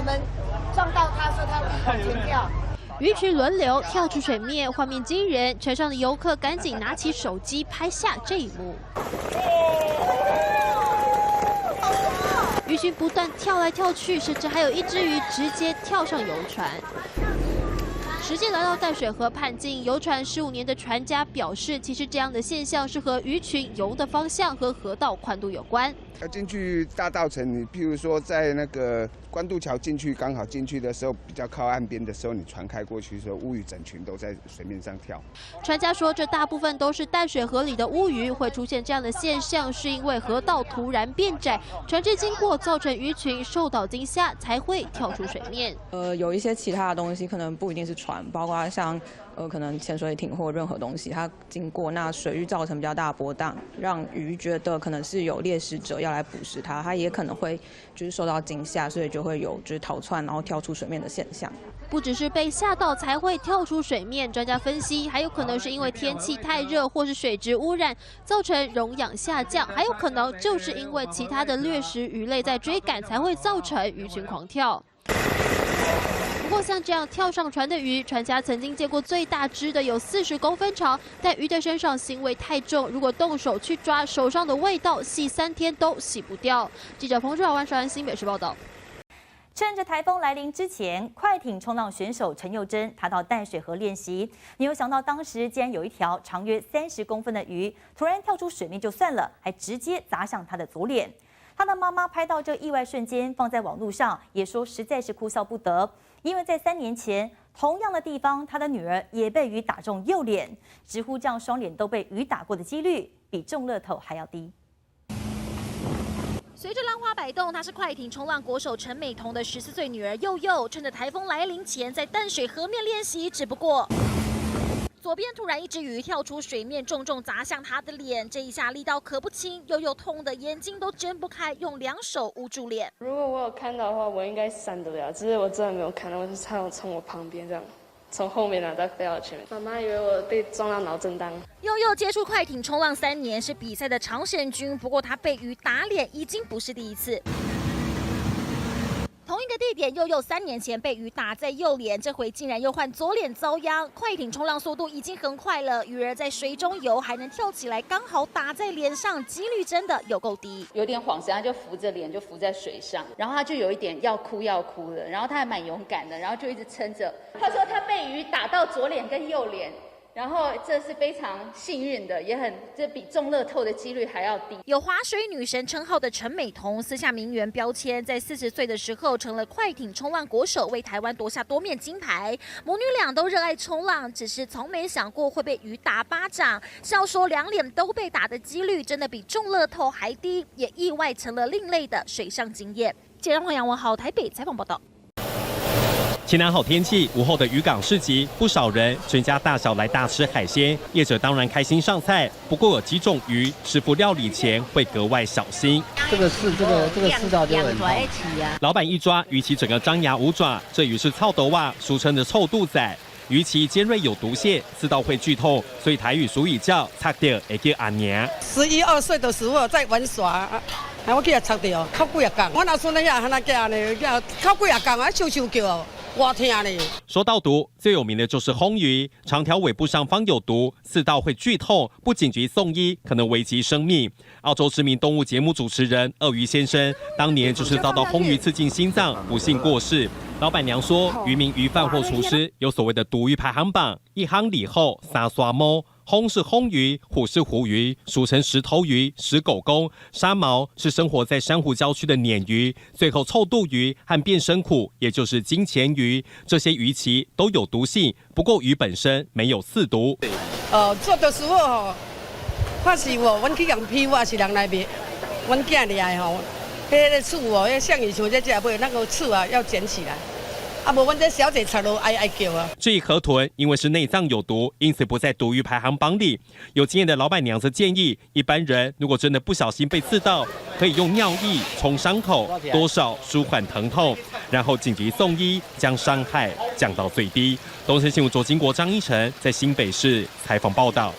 们撞到他说他往前跳。 鱼群轮流跳出水面，画面惊人。船上的游客赶紧拿起手机拍下这一幕。鱼群不断跳来跳去，甚至还有一只鱼直接跳上游船。实际来到淡水河畔经营游船15年的船家表示，其实这样的现象是和鱼群游的方向和河道宽度有关。要进去大稻埕，你譬如说在那个关渡桥进去，刚好进去的时候比较靠岸边的时候，你船开过去的时候，乌鱼整群都在水面上跳。船家说，这大部分都是淡水河里的乌鱼，会出现这样的现象，是因为河道突然变窄，船只经过造成鱼群受到惊吓，才会跳出水面。有一些其他的东西，可能不一定是船，包括像可能潜水艇或任何东西，它经过那水域造成比较大的波荡，让鱼觉得可能是有猎食者要来捕食它，它也可能会就是受到惊吓，所以就会有就是逃窜然后跳出水面的现象。不只是被吓到才会跳出水面，专家分析还有可能是因为天气太热或是水质污染造成溶氧下降，还有可能就是因为其他的掠食鱼类在追赶才会造成鱼群狂跳。不过，像这样跳上船的鱼，船家曾经见过最大只的有40公分长，但鱼的身上腥味太重，如果动手去抓，手上的味道洗3天都洗不掉。记者彭志豪、万山新北市报道。趁着台风来临之前，快艇冲浪选手陈佑珍他到淡水河练习，没有想到当时竟然有一条长约30公分的鱼突然跳出水面就算了，还直接砸向他的左脸。他的妈妈拍到这意外瞬间放在网络上，也说实在是哭笑不得，因为在3年前同样的地方，他的女儿也被鱼打中右脸，直呼这样双脸都被鱼打过的几率比中乐透还要低。随着浪花摆动，她是快艇冲浪国手陈美彤的14岁女儿佑佑，趁着台风来临前在淡水河面练习，只不过左边突然一只鱼跳出水面，重重砸向她的脸，这一下力道可不轻，佑佑痛得眼睛都睁不开，用2手捂住脸。如果我有看到的话，我应该闪得了，只是我真的没有看到，我是他从我旁边这样。从后面再飞到前面，妈妈以为我被撞到脑震荡。佑佑接触快艇冲浪3年，是比赛的常胜军。不过他被鱼打脸已经不是第一次。同一个地点，佑佑3年前被鱼打在右脸，这回竟然又换左脸遭殃。快艇冲浪速度已经很快了，鱼儿在水中游还能跳起来，刚好打在脸上，几率真的有够低。有点晃神，他就扶着脸就浮在水上，然后他就有一点要哭的，然后他还蛮勇敢的，然后就一直撑着。他说他被鱼打到左脸跟右脸。然后这是非常幸运的，这比中乐透的几率还要低。有划水女神称号的陈美彤，私下名媛标签，在40岁的时候成了快艇冲浪国手，为台湾夺下多面金牌。母女俩都热爱冲浪，只是从没想过会被鱼打巴掌。笑说2脸都被打的几率真的比中乐透还低，也意外成了另类的水上经验。记者杨文豪台北采访报道。晴朗好天气，午后的渔港市集，不少人全家大小来大吃海鲜，业者当然开心上菜。不过有几种鱼，师傅料理前会格外小心。这个刺到就很痛。老板一抓，鱼鳍整个张牙舞爪。这鱼是臭斗蛙，俗称的臭肚仔。鱼鳍尖锐有毒腺，刺到会剧痛，所以台语俗语叫“擦掉会叫阿娘”。11、2岁的时候在玩耍，我去也擦掉，靠几啊天。我那孙子呀，那家呢，靠几啊天啊，咻咻叫。我听嘞。说到毒，最有名的就是红鱼，长条尾部上方有毒，刺到会剧痛，不紧急送医，可能危及生命。澳洲知名动物节目主持人鳄鱼先生，当年就是遭到红鱼刺进心脏，不幸过世。老板娘说，渔民、鱼贩或厨师有所谓的毒鱼排行榜，1行里后3刷猫。红是红鱼，虎是虎鱼，俗称石头鱼、石狗公。沙毛是生活在珊瑚礁区的鲶鱼，最后臭肚鱼和变身虎，也就是金钱鱼，这些鱼鳍都有毒性，不过鱼本身没有刺毒。做的时候发是阮去养批我是人来卖，阮囝厉害吼，迄个刺迄像以前在这买那个刺啊，要捡起来。无阮这小姐擦都哀叫啊。至于河豚，因为是内脏有毒，因此不在毒鱼排行榜里。有经验的老板娘则建议，一般人如果真的不小心被刺到，可以用尿液冲伤口，多少舒缓疼痛，然后紧急送医，将伤害降到最低。东森新闻卓金国、张一成在新北市采访报道。